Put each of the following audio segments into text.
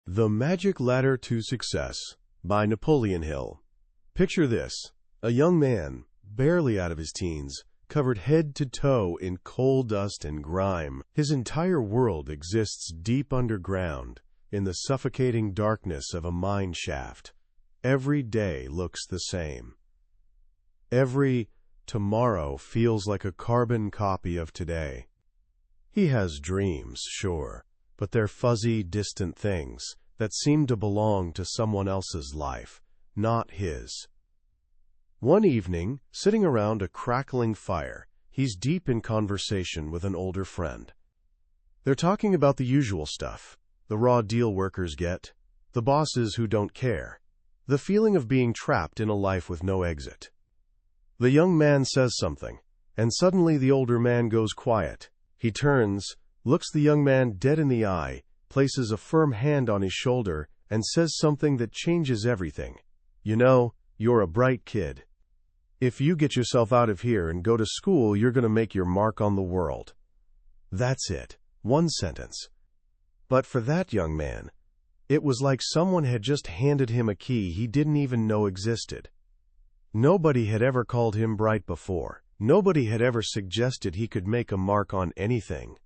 The Magic Ladder to Success by Napoleon Hill. Picture this: a young man, barely out of his teens, covered head to toe in coal dust and grime. His entire world exists deep underground, in the suffocating darkness of a mine shaft. Every day looks the same. Every tomorrow feels like a carbon copy of today. He has dreams, sure, but they're fuzzy, distant things that seem to belong to someone else's life, not his. One evening, sitting around a crackling fire, he's deep in conversation with an older friend. They're talking about the usual stuff: the raw deal workers get, the bosses who don't care, the feeling of being trapped in a life with no exit. The young man says something, and suddenly the older man goes quiet. He turns, looks the young man dead in the eye, places a firm hand on his shoulder, and says something that changes everything. "You know, you're a bright kid. If you get yourself out of here and go to school, you're going to make your mark on the world." That's it. One sentence. But for that young man, it was like someone had just handed him a key he didn't even know existed. Nobody had ever called him bright before. Nobody had ever suggested he could make a mark on anything,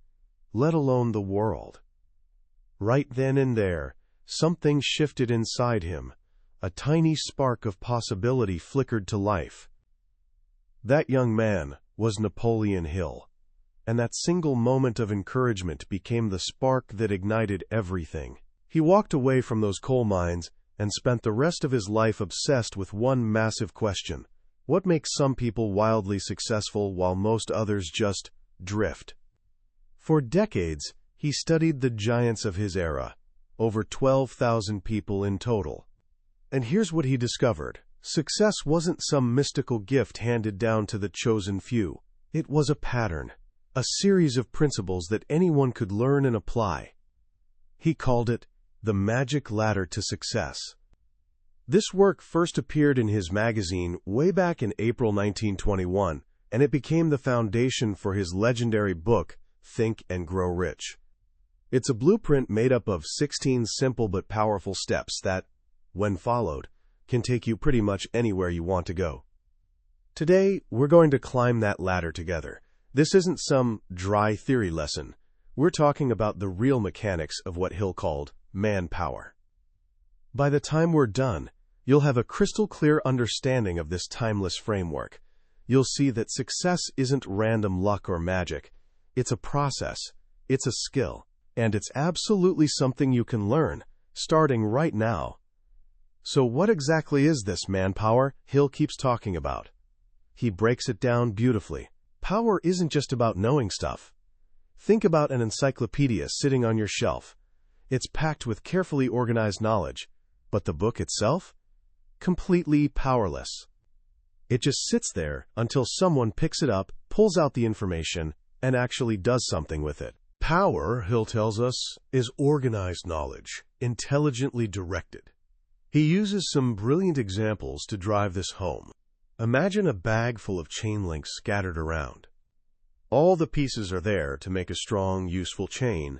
let alone the world. Right then and there, something shifted inside him. A tiny spark of possibility flickered to life. That young man was Napoleon Hill, and that single moment of encouragement became the spark that ignited everything. He walked away from those coal mines and spent the rest of his life obsessed with one massive question: what makes some people wildly successful while most others just drift? For decades, he studied the giants of his era, over 12,000 people in total. And here's what he discovered: success wasn't some mystical gift handed down to the chosen few. It was a pattern, a series of principles that anyone could learn and apply. He called it the Magic Ladder to Success. This work first appeared in his magazine way back in April 1921, and it became the foundation for his legendary book, Think and Grow Rich. It's a blueprint made up of 16 simple but powerful steps that, when followed, can take you pretty much anywhere you want to go. Today, we're going to climb that ladder together. This isn't some dry theory lesson. We're talking about the real mechanics of what Hill called manpower. By the time we're done, you'll have a crystal clear understanding of this timeless framework. You'll see that success isn't random luck or magic. It's a process, it's a skill, and it's absolutely something you can learn, starting right now. So what exactly is this manpower Hill keeps talking about? He breaks it down beautifully. Power isn't just about knowing stuff. Think about an encyclopedia sitting on your shelf. It's packed with carefully organized knowledge, but the book itself? Completely powerless. It just sits there until someone picks it up, pulls out the information, and actually does something with it. Power, Hill tells us, is organized knowledge, intelligently directed. He uses some brilliant examples to drive this home. Imagine a bag full of chain links scattered around. All the pieces are there to make a strong, useful chain,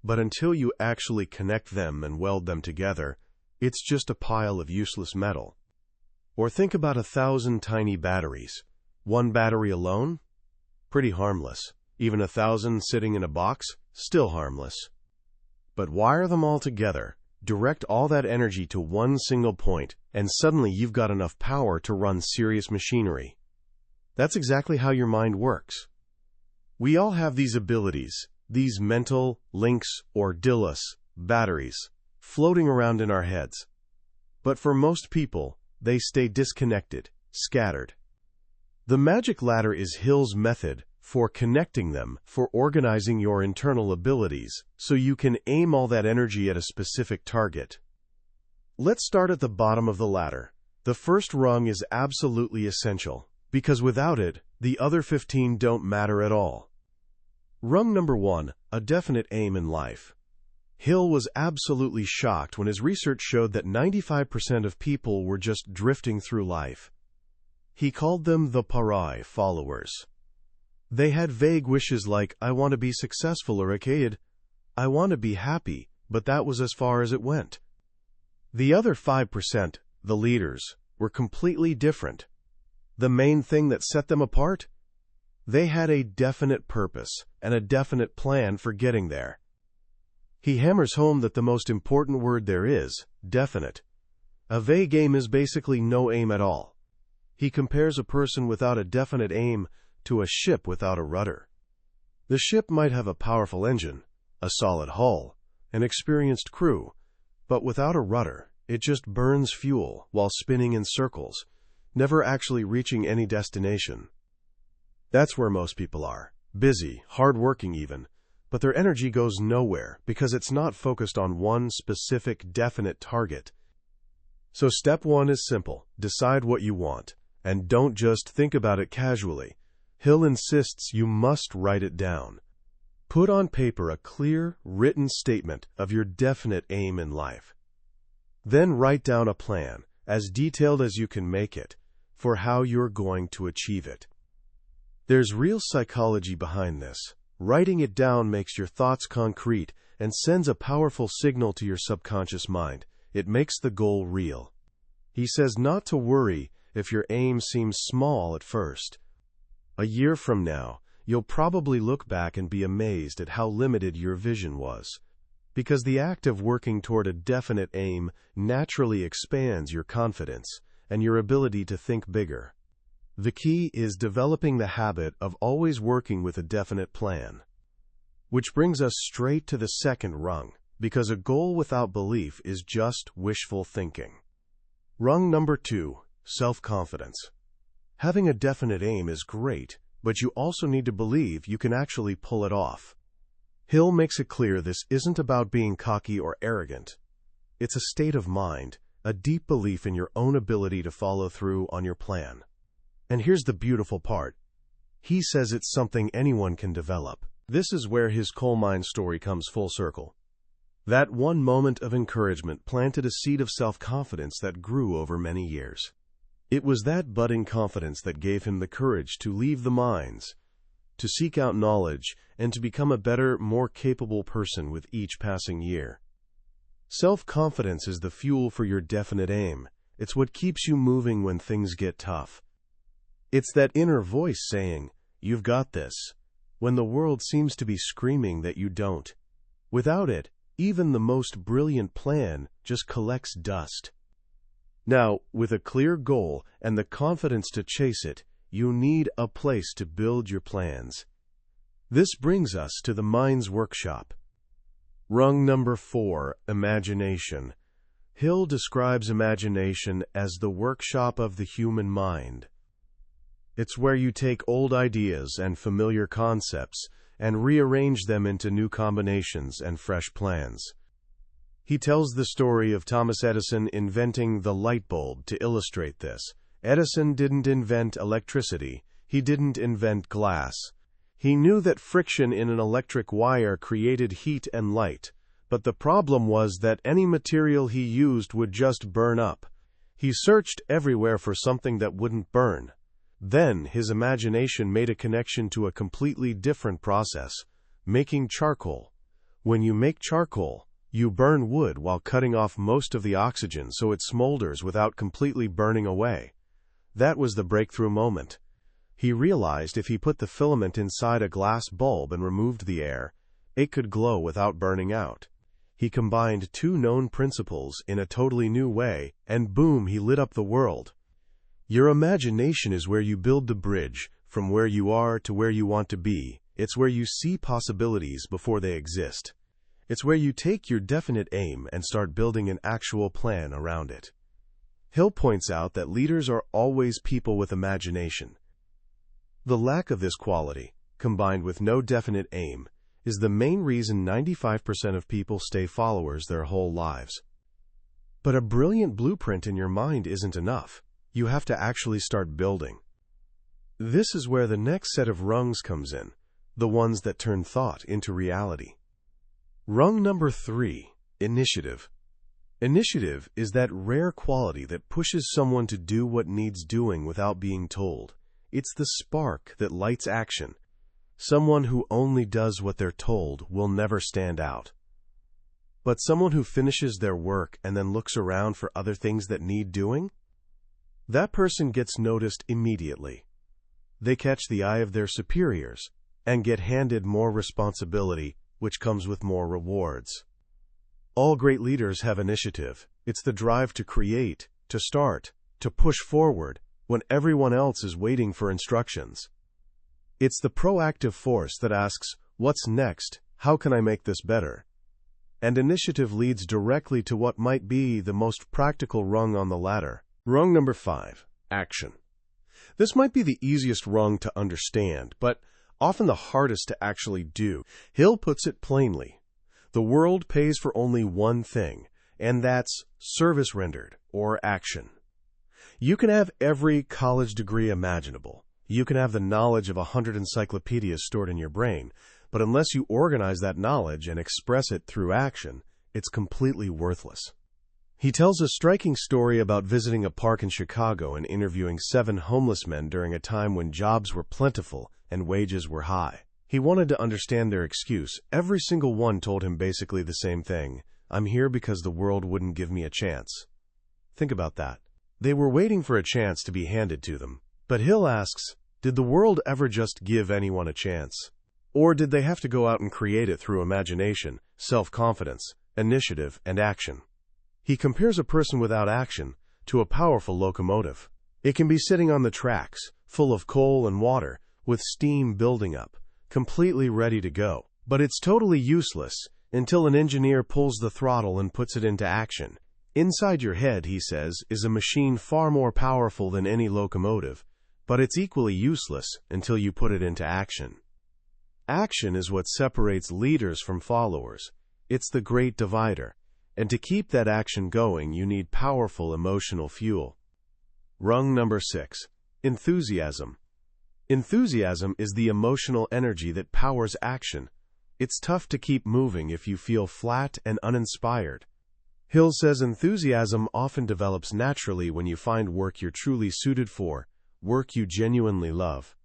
but until you actually connect them and weld them together, it's just a pile of useless metal. Or think about 1,000 tiny batteries. One battery alone? Pretty harmless. Even 1,000 sitting in a box? Still harmless. But wire them all together, direct all that energy to one single point, and suddenly you've got enough power to run serious machinery. That's exactly how your mind works. We all have these abilities, these mental links or dilus, batteries, floating around in our heads. But for most people, they stay disconnected, scattered. The magic ladder is Hill's method for connecting them, for organizing your internal abilities, so you can aim all that energy at a specific target. Let's start at the bottom of the ladder. The first rung is absolutely essential, because without it, the other 15 don't matter at all. Rung number 1, a definite aim in life. Hill was absolutely shocked when his research showed that 95% of people were just drifting through life. He called them the pariah followers. They had vague wishes like, "I want to be successful," or a kid, "I want to be happy," but that was as far as it went. The other 5%, the leaders, were completely different. The main thing that set them apart? They had a definite purpose and a definite plan for getting there. He hammers home that the most important word there is, definite. A vague aim is basically no aim at all. He compares a person without a definite aim to a ship without a rudder. The ship might have a powerful engine, a solid hull, an experienced crew, but without a rudder, it just burns fuel while spinning in circles, never actually reaching any destination. That's where most people are, busy, hard-working even, but their energy goes nowhere because it's not focused on one specific, definite target. So step 1 is simple: decide what you want, and don't just think about it casually. Hill insists you must write it down. Put on paper a clear, written statement of your definite aim in life. Then write down a plan, as detailed as you can make it, for how you're going to achieve it. There's real psychology behind this. Writing it down makes your thoughts concrete and sends a powerful signal to your subconscious mind. It makes the goal real. He says not to worry if your aim seems small at first. A year from now, you'll probably look back and be amazed at how limited your vision was, because the act of working toward a definite aim naturally expands your confidence and your ability to think bigger. The key is developing the habit of always working with a definite plan. Which brings us straight to the second rung, because a goal without belief is just wishful thinking. Rung number 2, self-confidence. Having a definite aim is great, but you also need to believe you can actually pull it off. Hill makes it clear this isn't about being cocky or arrogant. It's a state of mind, a deep belief in your own ability to follow through on your plan. And here's the beautiful part. He says it's something anyone can develop. This is where his coal mine story comes full circle. That one moment of encouragement planted a seed of self-confidence that grew over many years. It was that budding confidence that gave him the courage to leave the mines, to seek out knowledge, and to become a better, more capable person with each passing year. Self-confidence is the fuel for your definite aim. It's what keeps you moving when things get tough. It's that inner voice saying, "You've got this," when the world seems to be screaming that you don't. Without it, even the most brilliant plan just collects dust. Now, with a clear goal and the confidence to chase it, you need a place to build your plans. This brings us to the mind's workshop. Rung number 4, imagination. Hill describes imagination as the workshop of the human mind. It's where you take old ideas and familiar concepts and rearrange them into new combinations and fresh plans. He tells the story of Thomas Edison inventing the light bulb to illustrate this. Edison didn't invent electricity. He didn't invent glass. He knew that friction in an electric wire created heat and light, but the problem was that any material he used would just burn up. He searched everywhere for something that wouldn't burn. Then his imagination made a connection to a completely different process, making charcoal. When you make charcoal, you burn wood while cutting off most of the oxygen so it smolders without completely burning away. That was the breakthrough moment. He realized if he put the filament inside a glass bulb and removed the air, it could glow without burning out. He combined two known principles in a totally new way, and boom, he lit up the world. Your imagination is where you build the bridge from where you are to where you want to be. It's where you see possibilities before they exist. It's where you take your definite aim and start building an actual plan around it. Hill points out that leaders are always people with imagination. The lack of this quality, combined with no definite aim, is the main reason 95% of people stay followers their whole lives. But a brilliant blueprint in your mind isn't enough. You have to actually start building. This is where the next set of rungs comes in, the ones that turn thought into reality. Rung number 3, initiative. Initiative is that rare quality that pushes someone to do what needs doing without being told. It's the spark that lights action. Someone who only does what they're told will never stand out. But someone who finishes their work and then looks around for other things that need doing? That person gets noticed immediately. They catch the eye of their superiors and get handed more responsibility, which comes with more rewards. All great leaders have initiative. It's the drive to create, to start, to push forward when everyone else is waiting for instructions. It's the proactive force that asks, "What's next? How can I make this better?" And initiative leads directly to what might be the most practical rung on the ladder. Rung number 5, action. This might be the easiest rung to understand, but often the hardest to actually do. Hill puts it plainly. The world pays for only one thing, and that's service rendered, or action. You can have every college degree imaginable. You can have the knowledge of 100 encyclopedias stored in your brain, but unless you organize that knowledge and express it through action, it's completely worthless. He tells a striking story about visiting a park in Chicago and interviewing 7 homeless men during a time when jobs were plentiful and wages were high. He wanted to understand their excuse. Every single one told him basically the same thing: "I'm here because the world wouldn't give me a chance." Think about that. They were waiting for a chance to be handed to them. But Hill asks, did the world ever just give anyone a chance? Or did they have to go out and create it through imagination, self-confidence, initiative, and action? He compares a person without action to a powerful locomotive. It can be sitting on the tracks, full of coal and water, with steam building up, completely ready to go. But it's totally useless until an engineer pulls the throttle and puts it into action. Inside your head, he says, is a machine far more powerful than any locomotive, but it's equally useless until you put it into action. Action is what separates leaders from followers. It's the great divider. And to keep that action going, you need powerful emotional fuel. Rung number 6, enthusiasm. Enthusiasm is the emotional energy that powers action. It's tough to keep moving if you feel flat and uninspired. Hill says enthusiasm often develops naturally when you find work you're truly suited for, work you genuinely love.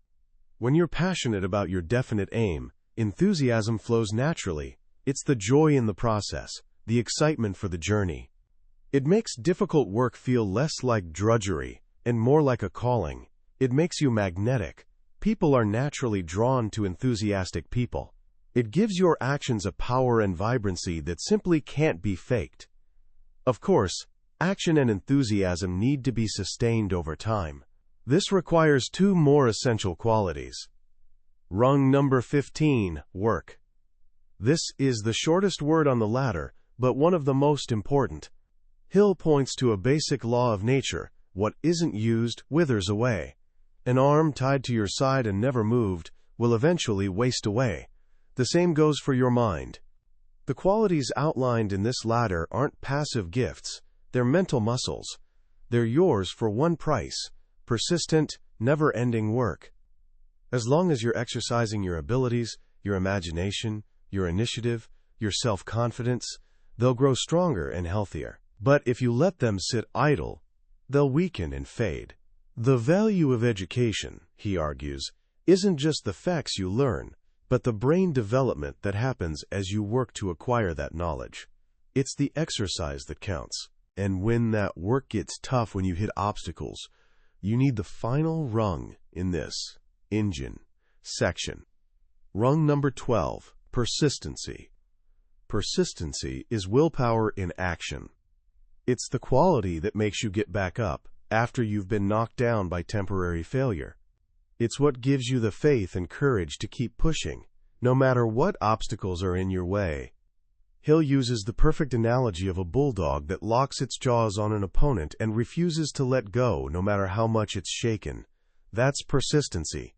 When you're passionate about your definite aim, enthusiasm flows naturally. It's the joy in the process, the excitement for the journey. It makes difficult work feel less like drudgery and more like a calling. It makes you magnetic. People are naturally drawn to enthusiastic people. It gives your actions a power and vibrancy that simply can't be faked. Of course, action and enthusiasm need to be sustained over time. This requires 2 more essential qualities. Rung number 15, work. This is the shortest word on the ladder, but one of the most important. Hill points to a basic law of nature: what isn't used withers away. An arm tied to your side and never moved will eventually waste away. The same goes for your mind. The qualities outlined in this ladder aren't passive gifts, they're mental muscles. They're yours for one price: persistent, never-ending work. As long as you're exercising your abilities, your imagination, your initiative, your self-confidence, they'll grow stronger and healthier. But if you let them sit idle, they'll weaken and fade. The value of education, he argues, isn't just the facts you learn, but the brain development that happens as you work to acquire that knowledge. It's the exercise that counts. And when that work gets tough, when you hit obstacles, you need the final rung in this engine section. Rung number 12, persistency. Persistency is willpower in action. It's the quality that makes you get back up after you've been knocked down by temporary failure. It's what gives you the faith and courage to keep pushing, no matter what obstacles are in your way. Hill uses the perfect analogy of a bulldog that locks its jaws on an opponent and refuses to let go no matter how much it's shaken. That's persistency.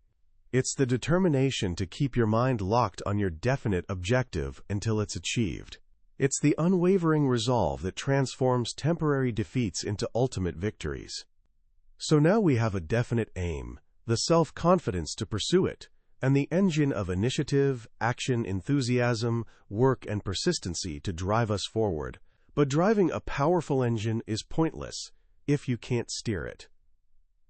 It's the determination to keep your mind locked on your definite objective until it's achieved. It's the unwavering resolve that transforms temporary defeats into ultimate victories. So now we have a definite aim, the self-confidence to pursue it, and the engine of initiative, action, enthusiasm, work, and persistency to drive us forward. But driving a powerful engine is pointless if you can't steer it.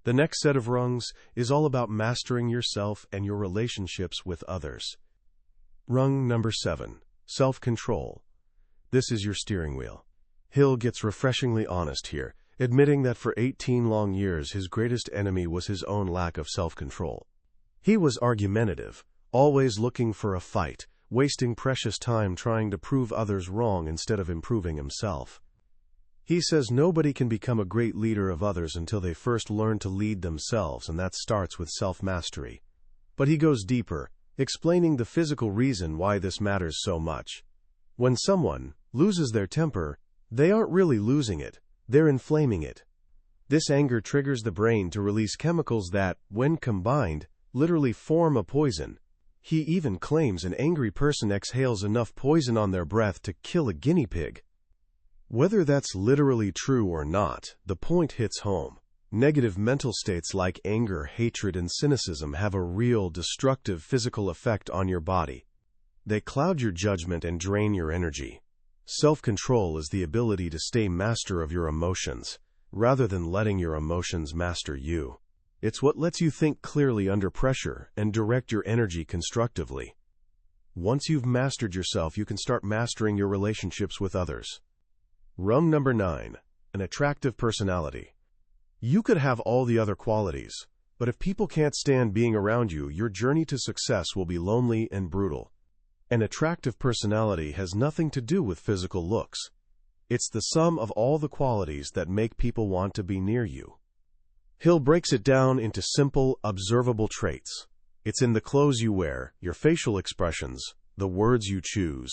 The next set of rungs is all about mastering yourself and your relationships with others. Rung number 7, self-control. This is your steering wheel. Hill gets refreshingly honest here, admitting that for 18 long years his greatest enemy was his own lack of self-control. He was argumentative, always looking for a fight, wasting precious time trying to prove others wrong instead of improving himself. He says nobody can become a great leader of others until they first learn to lead themselves, and that starts with self-mastery. But he goes deeper, explaining the physical reason why this matters so much. When someone loses their temper, they aren't really losing it, they're inflaming it. This anger triggers the brain to release chemicals that, when combined, literally form a poison. He even claims an angry person exhales enough poison on their breath to kill a guinea pig. Whether that's literally true or not, the point hits home. Negative mental states like anger, hatred, and cynicism have a real, destructive physical effect on your body. They cloud your judgment and drain your energy. Self-control is the ability to stay master of your emotions, rather than letting your emotions master you. It's what lets you think clearly under pressure and direct your energy constructively. Once you've mastered yourself, you can start mastering your relationships with others. Rung number 9, an attractive personality. You could have all the other qualities, but if people can't stand being around you, your journey to success will be lonely and brutal. An attractive personality has nothing to do with physical looks. It's the sum of all the qualities that make people want to be near you. Hill breaks it down into simple, observable traits. It's in the clothes you wear, your facial expressions, the words you choose.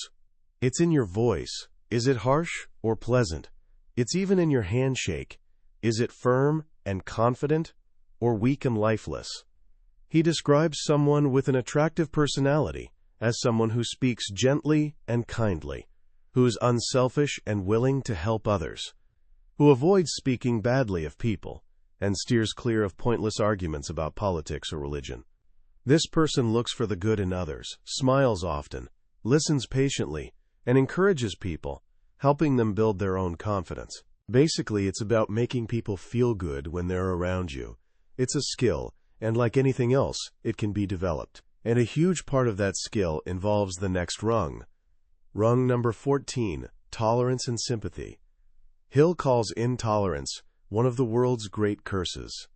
It's in your voice. Is it harsh or pleasant? It's even in your handshake. Is it firm and confident or weak and lifeless? He describes someone with an attractive personality as someone who speaks gently and kindly, who is unselfish and willing to help others, who avoids speaking badly of people, and steers clear of pointless arguments about politics or religion. This person looks for the good in others, smiles often, listens patiently, and encourages people, helping them build their own confidence. Basically, it's about making people feel good when they're around you. It's a skill, and like anything else, it can be developed. And a huge part of that skill involves the next rung. Rung number 14, tolerance and sympathy. Hill calls intolerance one of the world's great curses.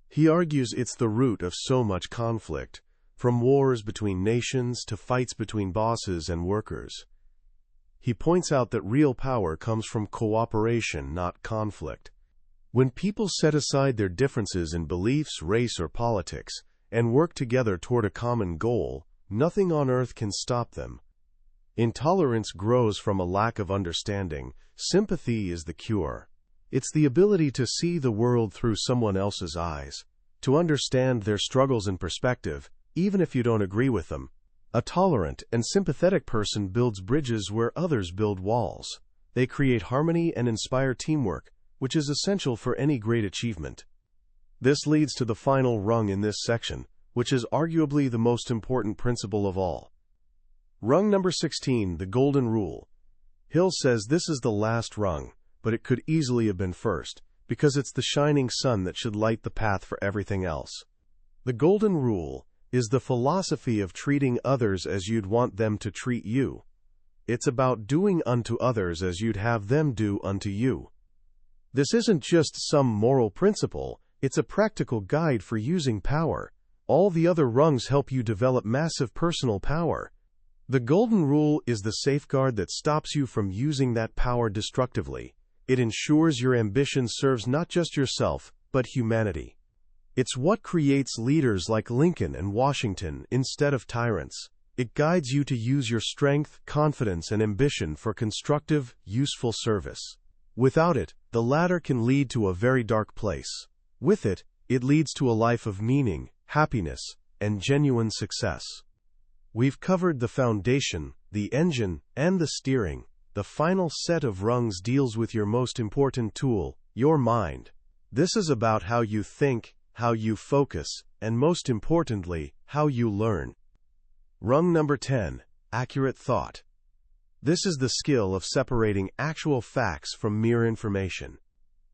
He argues it's the root of so much conflict, from wars between nations to fights between bosses and workers. He points out that real power comes from cooperation, not conflict. When people set aside their differences in beliefs, race, or politics, and work together toward a common goal, nothing on earth can stop them. Intolerance grows from a lack of understanding. Sympathy is the cure. It's the ability to see the world through someone else's eyes, to understand their struggles and perspective, even if you don't agree with them. A tolerant and sympathetic person builds bridges where others build walls. They create harmony and inspire teamwork, which is essential for any great achievement. This leads to the final rung in this section, which is arguably the most important principle of all. Rung number 16, the golden rule. Hill says this is the last rung, but it could easily have been first, because it's the shining sun that should light the path for everything else. The golden rule is the philosophy of treating others as you'd want them to treat you. It's about doing unto others as you'd have them do unto you. This isn't just some moral principle, it's a practical guide for using power. All the other rungs help you develop massive personal power. The golden rule is the safeguard that stops you from using that power destructively. It ensures your ambition serves not just yourself, but humanity. It's what creates leaders like Lincoln and Washington instead of tyrants. It guides you to use your strength, confidence, and ambition for constructive, useful service. Without it, the latter can lead to a very dark place. With it, it leads to a life of meaning, happiness, and genuine success. We've covered the foundation, the engine, and the steering. The final set of rungs deals with your most important tool, your mind. This is about how you think, how you focus, and most importantly, how you learn. Rung number 10, accurate thought. This is the skill of separating actual facts from mere information.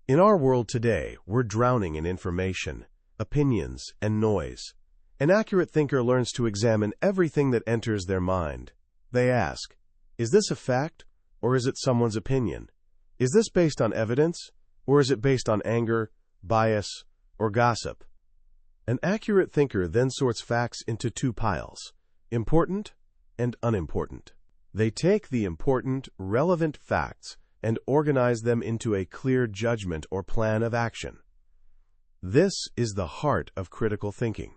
In our world today, we're drowning in information, opinions, and noise. An accurate thinker learns to examine everything that enters their mind. They ask, is this a fact, or is it someone's opinion? Is this based on evidence, or is it based on anger, bias, or gossip? An accurate thinker then sorts facts into two piles: important and unimportant. They take the important, relevant facts and organize them into a clear judgment or plan of action. This is the heart of critical thinking.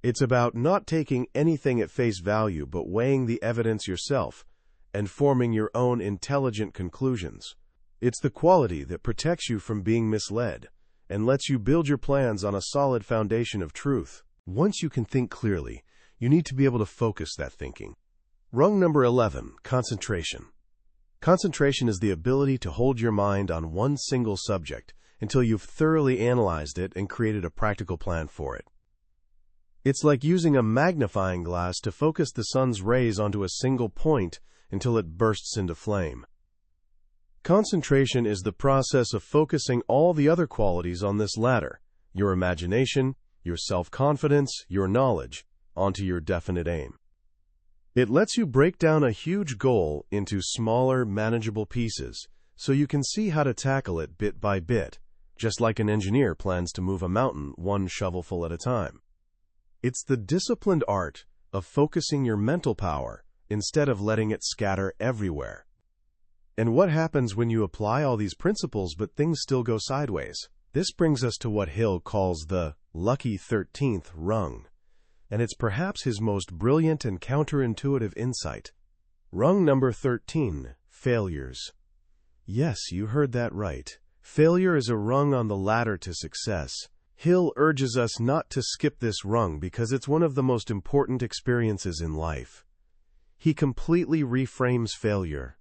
It's about not taking anything at face value but weighing the evidence yourself and forming your own intelligent conclusions. It's the quality that protects you from being misled and lets you build your plans on a solid foundation of truth. Once you can think clearly, you need to be able to focus that thinking. Rung number 11, concentration. Concentration is the ability to hold your mind on one single subject until you've thoroughly analyzed it and created a practical plan for it. It's like using a magnifying glass to focus the sun's rays onto a single point until it bursts into flame. Concentration is the process of focusing all the other qualities on this ladder, your imagination, your self-confidence, your knowledge, onto your definite aim. It lets you break down a huge goal into smaller, manageable pieces so you can see how to tackle it bit by bit, just like an engineer plans to move a mountain one shovelful at a time. It's the disciplined art of focusing your mental power instead of letting it scatter everywhere. And what happens when you apply all these principles but things still go sideways? This brings us to what Hill calls the lucky 13th rung, and it's perhaps his most brilliant and counterintuitive insight. Rung number 13, failures. Yes, you heard that right. Failure is a rung on the ladder to success. Hill urges us not to skip this rung because it's one of the most important experiences in life. He completely reframes failure.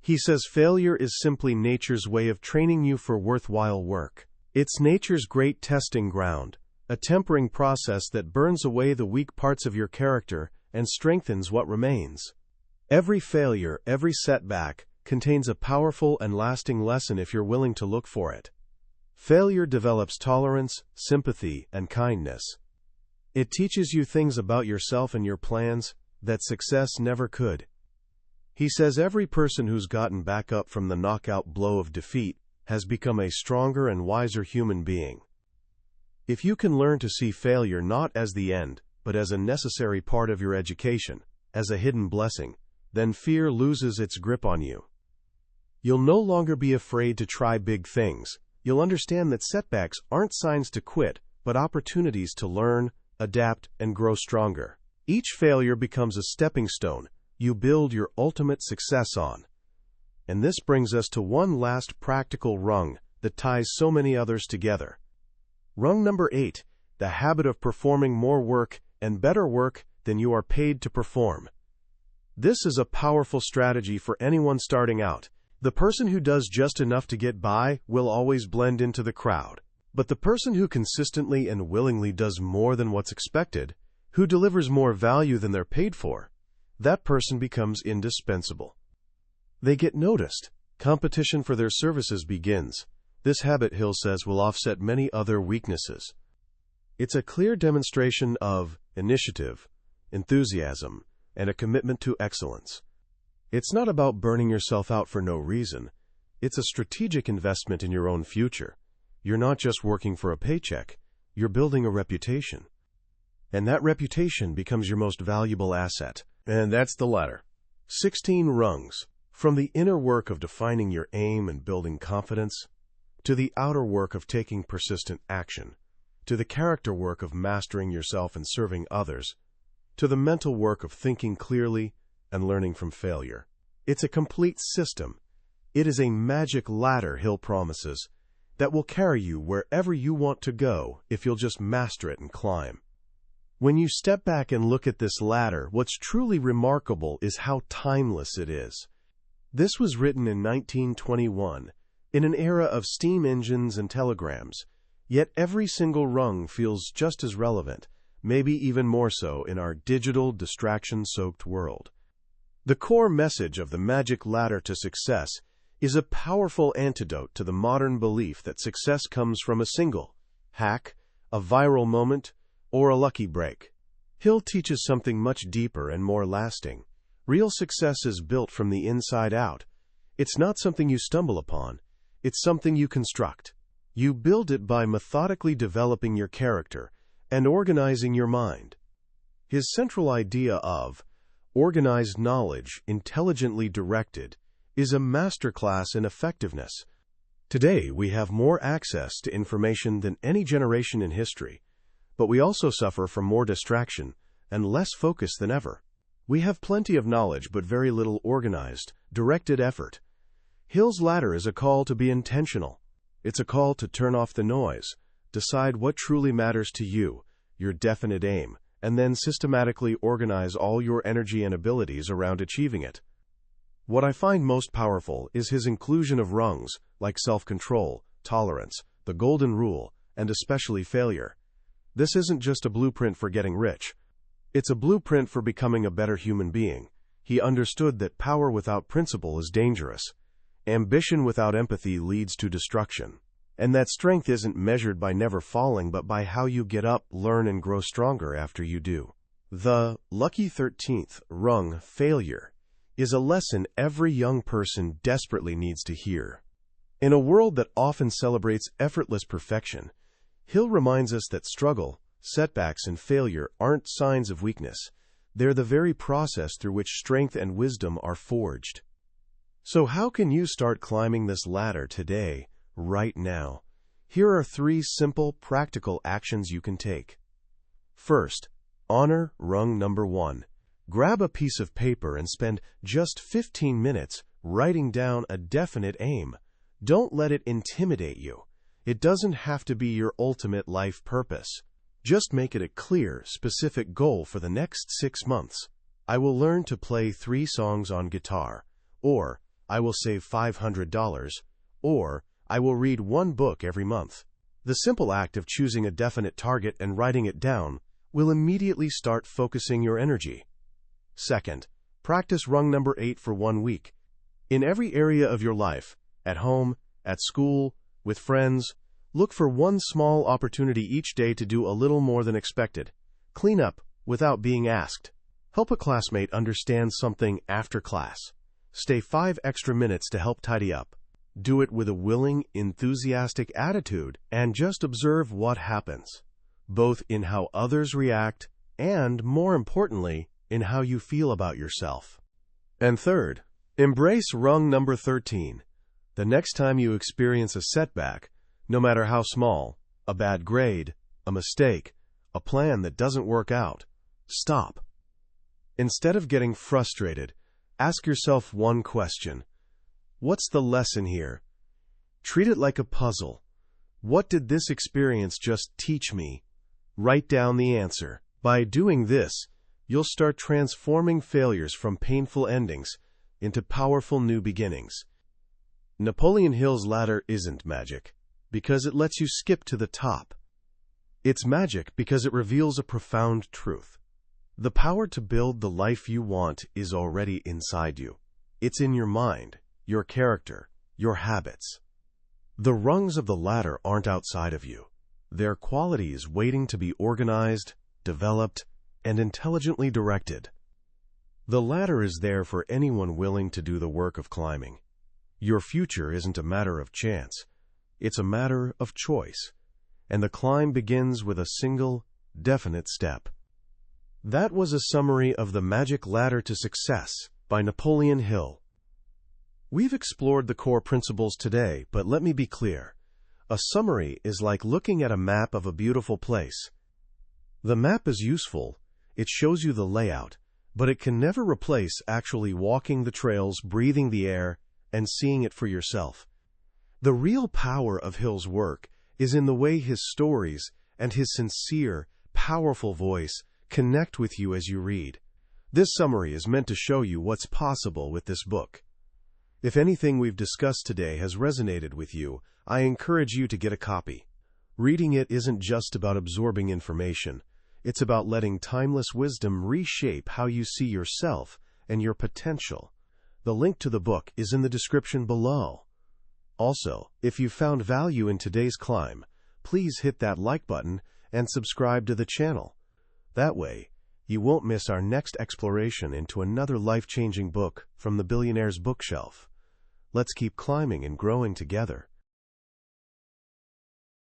He says failure is simply nature's way of training you for worthwhile work. It's nature's great testing ground, a tempering process that burns away the weak parts of your character and strengthens what remains. Every failure, every setback, contains a powerful and lasting lesson if you're willing to look for it. Failure develops tolerance, sympathy, and kindness. It teaches you things about yourself and your plans that success never could. He says every person who's gotten back up from the knockout blow of defeat has become a stronger and wiser human being. If you can learn to see failure not as the end, but as a necessary part of your education, as a hidden blessing, then fear loses its grip on you. You'll no longer be afraid to try big things. You'll understand that setbacks aren't signs to quit, but opportunities to learn, adapt, and grow stronger. Each failure becomes a stepping stone you build your ultimate success on. And this brings us to one last practical rung that ties so many others together. Rung number 8, the habit of performing more work and better work than you are paid to perform. This is a powerful strategy for anyone starting out. The person who does just enough to get by will always blend into the crowd. But the person who consistently and willingly does more than what's expected, who delivers more value than they're paid for, that person becomes indispensable. They get noticed. Competition for their services begins. This habit, Hill says, will offset many other weaknesses. It's a clear demonstration of initiative, enthusiasm, and a commitment to excellence. It's not about burning yourself out for no reason. It's a strategic investment in your own future. You're not just working for a paycheck. You're building a reputation. And that reputation becomes your most valuable asset. And that's the ladder. 16 rungs. From the inner work of defining your aim and building confidence, to the outer work of taking persistent action, to the character work of mastering yourself and serving others, to the mental work of thinking clearly and learning from failure. It's a complete system. It is a magic ladder, Hill promises, that will carry you wherever you want to go if you'll just master it and climb. When you step back and look at this ladder, what's truly remarkable is how timeless it is. This was written in 1921, in an era of steam engines and telegrams, yet every single rung feels just as relevant, maybe even more so in our digital, distraction-soaked world. The core message of the magic ladder to success is a powerful antidote to the modern belief that success comes from a single hack, a viral moment, or a lucky break. Hill teaches something much deeper and more lasting. Real success is built from the inside out. It's not something you stumble upon. It's something you construct. You build it by methodically developing your character and organizing your mind. His central idea of organized knowledge, intelligently directed, is a masterclass in effectiveness. Today, we have more access to information than any generation in history, but we also suffer from more distraction and less focus than ever. We have plenty of knowledge but very little organized, directed effort. Hill's ladder is a call to be intentional. It's a call to turn off the noise, decide what truly matters to you, your definite aim, and then systematically organize all your energy and abilities around achieving it. What I find most powerful is his inclusion of rungs, like self-control, tolerance, the golden rule, and especially failure. This isn't just a blueprint for getting rich. It's a blueprint for becoming a better human being. He understood that power without principle is dangerous. Ambition without empathy leads to destruction. And that strength isn't measured by never falling, but by how you get up, learn, and grow stronger after you do. The lucky 13th rung, failure, is a lesson every young person desperately needs to hear. In a world that often celebrates effortless perfection, Hill reminds us that struggle, setbacks, and failure aren't signs of weakness. They're the very process through which strength and wisdom are forged. So how can you start climbing this ladder today, right now? Here are 3 simple, practical actions you can take. First, honor rung number 1. Grab a piece of paper and spend just 15 minutes writing down a definite aim. Don't let it intimidate you. It doesn't have to be your ultimate life purpose. Just make it a clear, specific goal for the next 6 months. I will learn to play 3 songs on guitar, or I will save $500, or I will read 1 book every month. The simple act of choosing a definite target and writing it down will immediately start focusing your energy. Second, practice rung number 8 for 1 week. In every area of your life, at home, at school, with friends, look for one small opportunity each day to do a little more than expected. Clean up without being asked. Help a classmate understand something after class. Stay 5 extra minutes to help tidy up. Do it with a willing, enthusiastic attitude and just observe what happens, both in how others react and, more importantly, in how you feel about yourself. And third, embrace rung number 13. The next time you experience a setback, no matter how small, a bad grade, a mistake, a plan that doesn't work out, stop. Instead of getting frustrated, ask yourself one question. What's the lesson here? Treat it like a puzzle. What did this experience just teach me? Write down the answer. By doing this, you'll start transforming failures from painful endings into powerful new beginnings. Napoleon Hill's ladder isn't magic because it lets you skip to the top. It's magic because it reveals a profound truth. The power to build the life you want is already inside you. It's in your mind, your character, your habits. The rungs of the ladder aren't outside of you. They're qualities waiting to be organized, developed, and intelligently directed. The ladder is there for anyone willing to do the work of climbing. Your future isn't a matter of chance. It's a matter of choice. And the climb begins with a single, definite step. That was a summary of The Magic Ladder to Success by Napoleon Hill. We've explored the core principles today, but let me be clear. A summary is like looking at a map of a beautiful place. The map is useful. It shows you the layout, but it can never replace actually walking the trails, breathing the air, and seeing it for yourself. The real power of Hill's work is in the way his stories and his sincere, powerful voice connect with you as you read. This summary is meant to show you what's possible with this book. If anything we've discussed today has resonated with you, I encourage you to get a copy. Reading it isn't just about absorbing information. It's about letting timeless wisdom reshape how you see yourself and your potential. The link to the book is in the description below. Also, if you found value in today's climb, please hit that like button and subscribe to the channel. That way, you won't miss our next exploration into another life-changing book from the billionaire's bookshelf. Let's keep climbing and growing together.